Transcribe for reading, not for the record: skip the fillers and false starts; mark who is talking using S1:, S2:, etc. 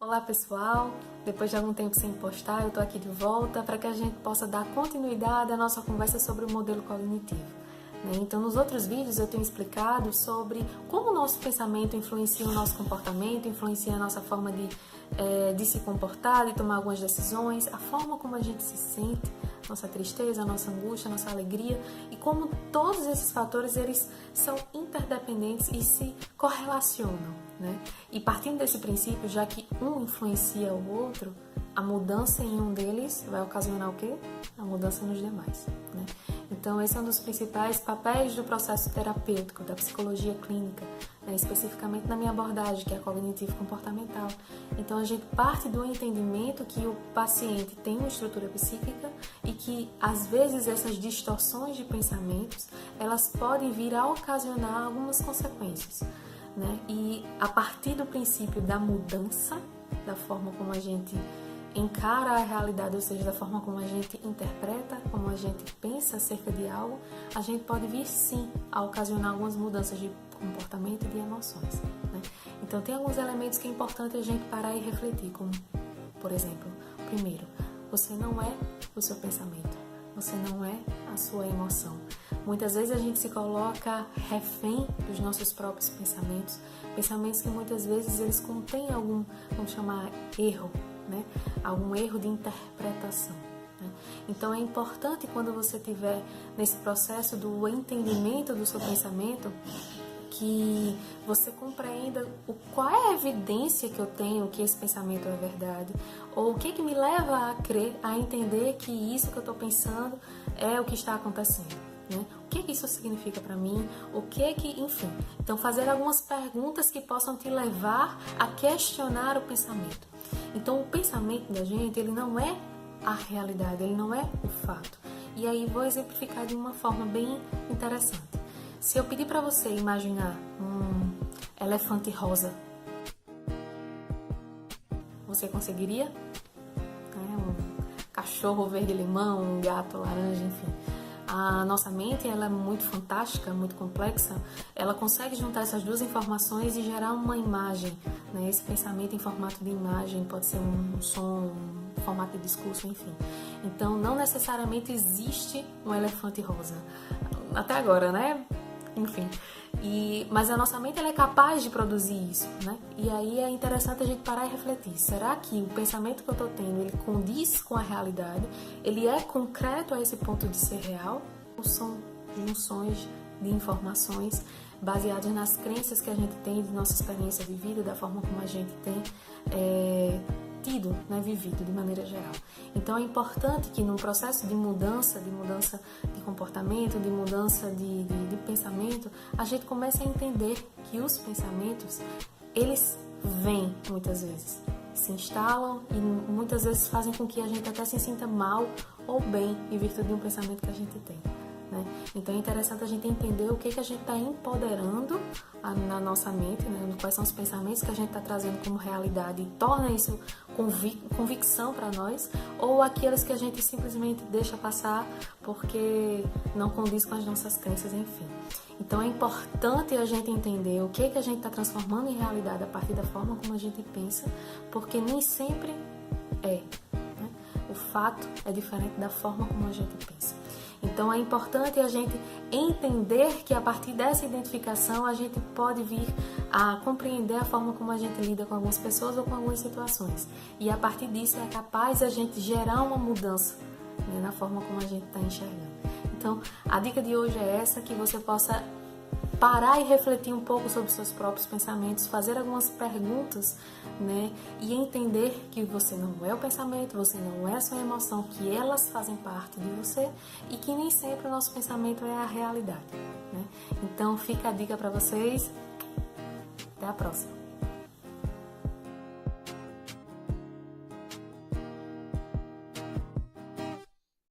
S1: Olá pessoal, depois de algum tempo sem postar, eu tô aqui de volta para que a gente possa dar continuidade à nossa conversa sobre o modelo cognitivo. Então, nos outros vídeos eu tenho explicado sobre como o nosso pensamento influencia o nosso comportamento, influencia a nossa forma de se comportar, de tomar algumas decisões, a forma como a gente se sente, nossa tristeza, nossa angústia, nossa alegria, e como todos esses fatores eles são interdependentes e se correlacionam, E partindo desse princípio, já que um influencia o outro, a mudança em um deles vai ocasionar o quê? A mudança nos demais, Então, esse é um dos principais papéis do processo terapêutico, da psicologia clínica, especificamente na minha abordagem, que é a cognitivo-comportamental. Então, a gente parte do entendimento que o paciente tem uma estrutura psíquica e que, às vezes, essas distorções de pensamentos, elas podem vir a ocasionar algumas consequências, E a partir do princípio da mudança, da forma como a gente encara a realidade, ou seja, da forma como a gente interpreta, como a gente pensa acerca de algo, a gente pode vir sim a ocasionar algumas mudanças de comportamento e de emoções, Então tem alguns elementos que é importante a gente parar e refletir, como, por exemplo, primeiro, você não é o seu pensamento, você não é a sua emoção. Muitas vezes a gente se coloca refém dos nossos próprios pensamentos, pensamentos que muitas vezes eles contêm algum, vamos chamar, erro, algum erro de interpretação. Então é importante quando você estiver nesse processo do entendimento do seu pensamento, que você compreenda qual é a evidência que eu tenho que esse pensamento é verdade, ou o que me leva a crer, a entender que isso que eu estou pensando é o que está acontecendo. O que isso significa para mim? Enfim. Então, fazer algumas perguntas que possam te levar a questionar o pensamento. Então, o pensamento da gente, ele não é a realidade, ele não é o fato. E aí, vou exemplificar de uma forma bem interessante. Se eu pedir para você imaginar um elefante rosa, você conseguiria? Um cachorro verde-limão, um gato laranja, enfim. A nossa mente ela é muito fantástica, muito complexa, ela consegue juntar essas duas informações e gerar uma imagem, Esse pensamento em formato de imagem pode ser um som, um formato de discurso, enfim. Então, não necessariamente existe um elefante rosa. Até agora, Enfim. Mas a nossa mente ela é capaz de produzir isso, E aí é interessante a gente parar e refletir. Será que o pensamento que eu estou tendo, ele condiz com a realidade? Ele é concreto a esse ponto de ser real? Ou são junções de informações baseadas nas crenças que a gente tem de nossa experiência vivida, da forma como a gente tem tido, vivido de maneira geral. Então é importante que num processo de mudança de comportamento, de mudança de pensamento, a gente comece a entender que os pensamentos, eles vêm muitas vezes, se instalam e muitas vezes fazem com que a gente até se sinta mal ou bem em virtude de um pensamento que a gente tem. Então é interessante a gente entender o que a gente está empoderando na nossa mente, quais são os pensamentos que a gente está trazendo como realidade e torna isso convicção para nós, ou aqueles que a gente simplesmente deixa passar porque não condiz com as nossas crenças, enfim. Então é importante a gente entender o que a gente está transformando em realidade a partir da forma como a gente pensa, porque nem sempre é. O fato é diferente da forma como a gente pensa. Então é importante a gente entender que a partir dessa identificação a gente pode vir a compreender a forma como a gente lida com algumas pessoas ou com algumas situações. E a partir disso é capaz a gente gerar uma mudança na forma como a gente está enxergando. Então a dica de hoje é essa, que você possa parar e refletir um pouco sobre os seus próprios pensamentos, fazer algumas perguntas, e entender que você não é o pensamento, você não é a sua emoção, que elas fazem parte de você e que nem sempre o nosso pensamento é a realidade, Então fica a dica para vocês. Até a próxima.